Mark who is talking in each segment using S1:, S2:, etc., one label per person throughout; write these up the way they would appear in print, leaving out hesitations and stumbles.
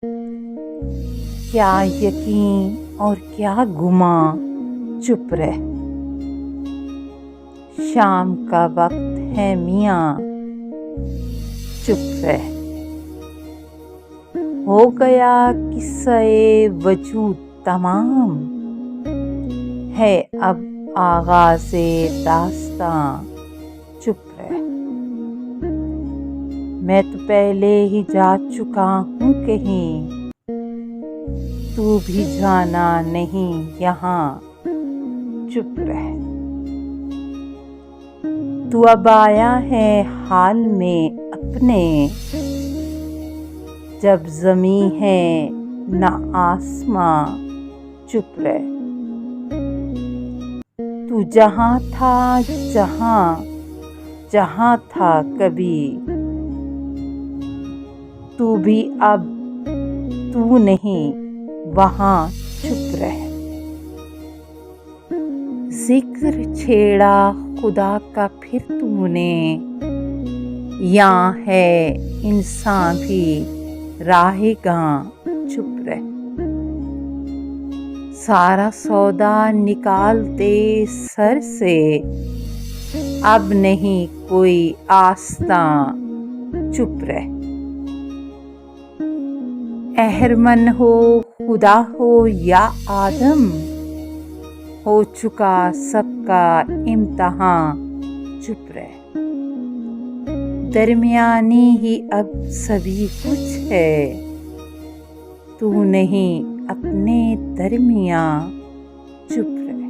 S1: क्या यकीन और क्या गुमा, चुप रह। शाम का वक्त है मियाँ, चुप रह। हो गया किस्से वजूद तमाम, है अब आगाज़े दास्तां, चुप रह। मैं तो पहले ही जा चुका हूँ कहीं, तू भी जाना नहीं यहाँ, चुप रह। तू अब आया है हाल में अपने, जब ज़मी है न आसमां, चुप रह। तू जहाँ था जहाँ था कभी, तू भी अब तू नहीं वहाँ, चुप रह। जिक्र छेड़ा खुदा का फिर तूने, यहाँ है इंसान भी राहेगां, चुप रह। सारा सौदा निकाल दे सर से, अब नहीं कोई आस्तां, चुप रह। अहरमन हो खुदा हो या आदम, हो चुका सबका इम्तहां, चुप रह। दरमियानी ही अब सभी कुछ है, तू नहीं अपने दरमियां, चुप रह।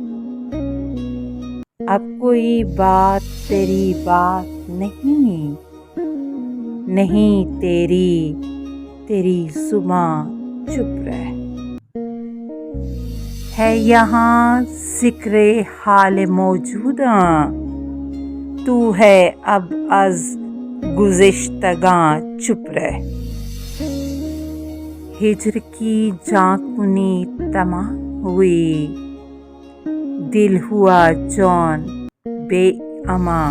S1: अब कोई बात तेरी बात नहीं तेरी जुबां, चुप रह। है यहाँ ज़िक्रे हाल मौजूदा, तू है अब अज़ गुज़िश्तगां, चुप रह। हिज्र की जाकुनी तमाम हुई, दिल हुआ जौन बेअमा,